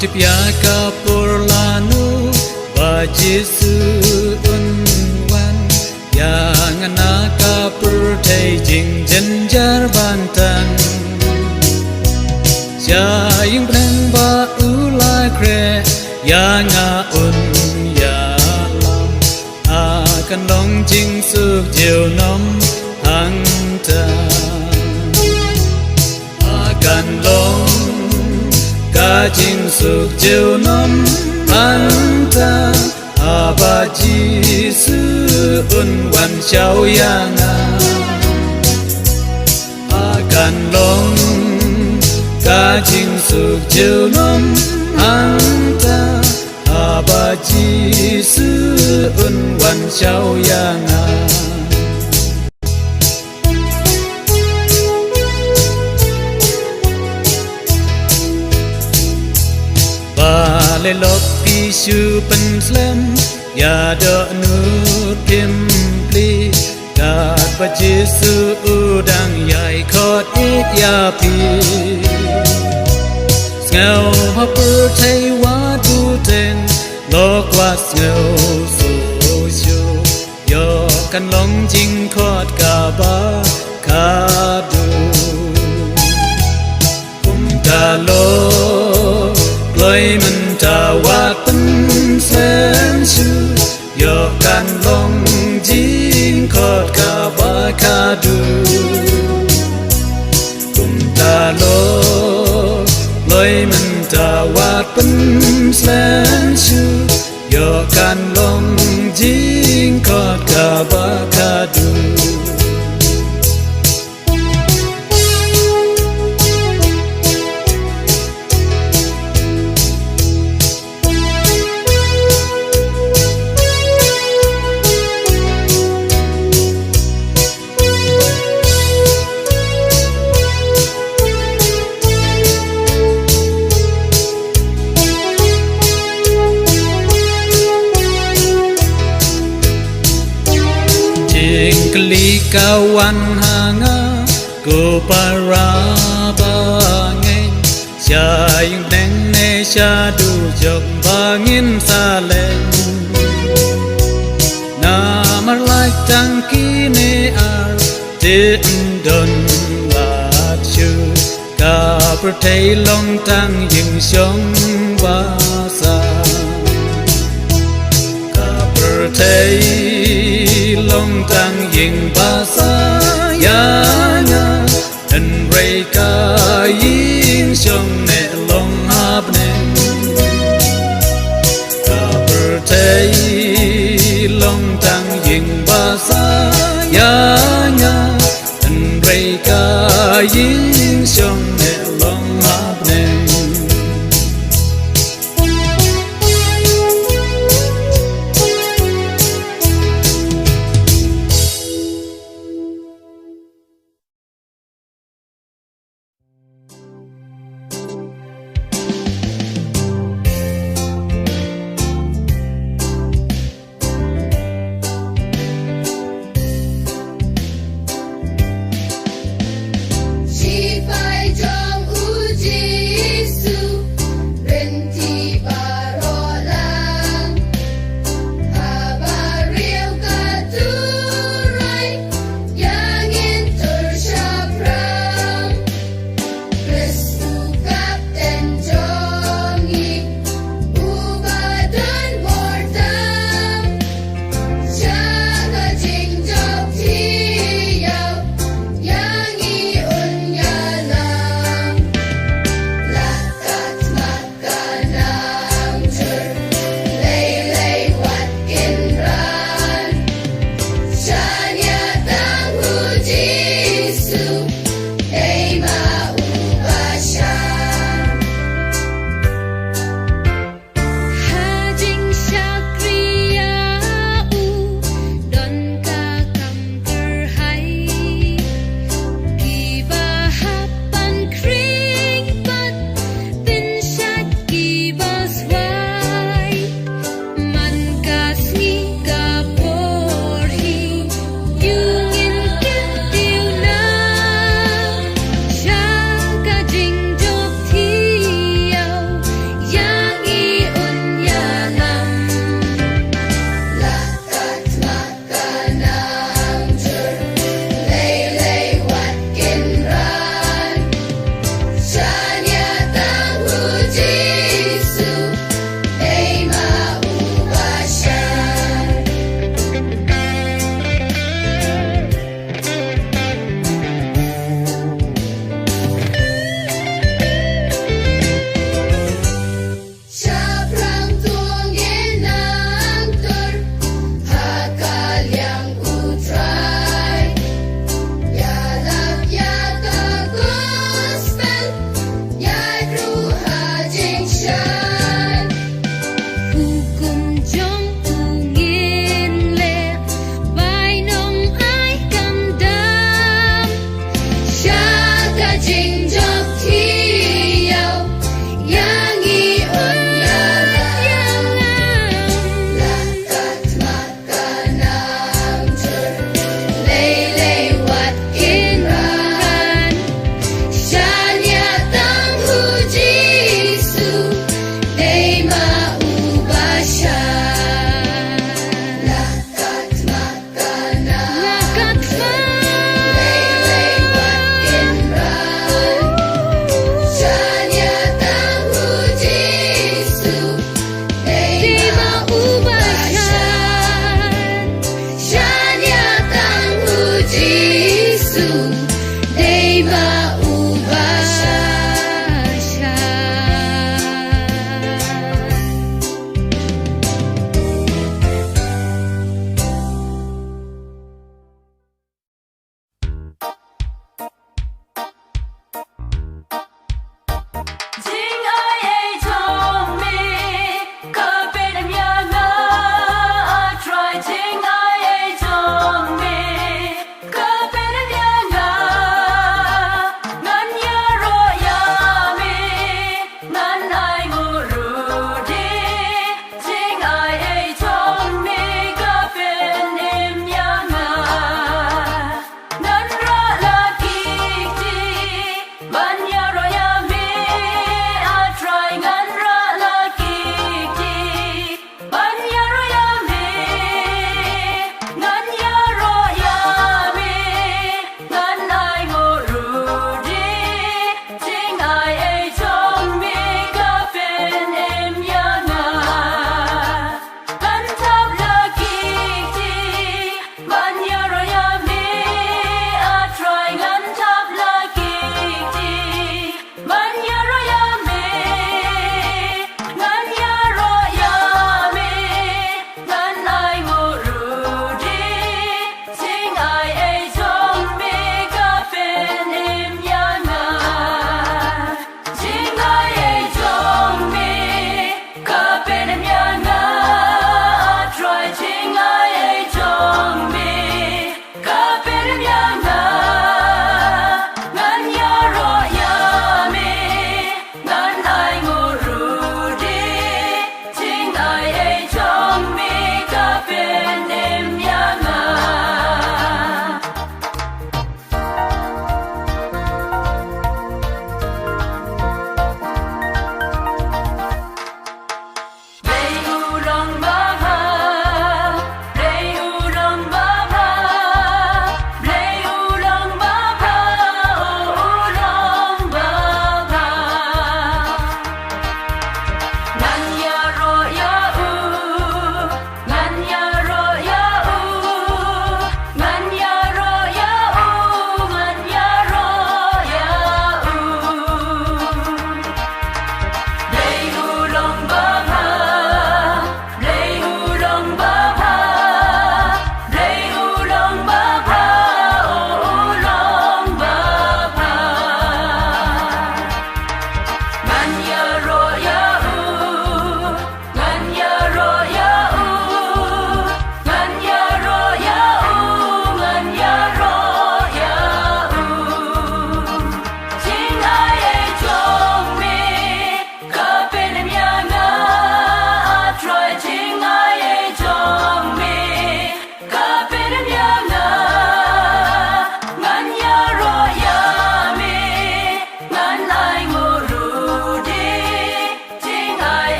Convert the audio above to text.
tipiaka purlanu bajisu unwan yang anaka pertai jing jenjar bantan jayung penang ba ulai kre yang un ya lam akan long jing suk jiu nom hang ta akan long ka jing suk jiu nom hang ta abaji su un wan xiao yang akan long ka jing suk jiu nom hang ta abaji su un wan xiao yang le lop pi shu pen slam ya do nu kim pli kat ba jesu udang yai khot it ya pi ngao ha per thai wa tu ten lo kwa ngao su shu yo kan long jing khot ka ba ka du kum ka lo loi man ta wa tân sen su yo kan long jing khot ka ba ka du kum ta lo loi man ta wa tân sen su yo kan long jing khot ka ba ka du kli kawan hanga ko para bangin sayang deng ne sha du jok bangin salen na mar lai tang ki ne ar tin don la chu ka per thai long tang yin song ba sa ka per thai long tang yin ba sa ya nya en rei ka yin song ne long hap ne ka per thai long tang yin ba sa ya nya en rei ka yin song ne long hap ne ญญา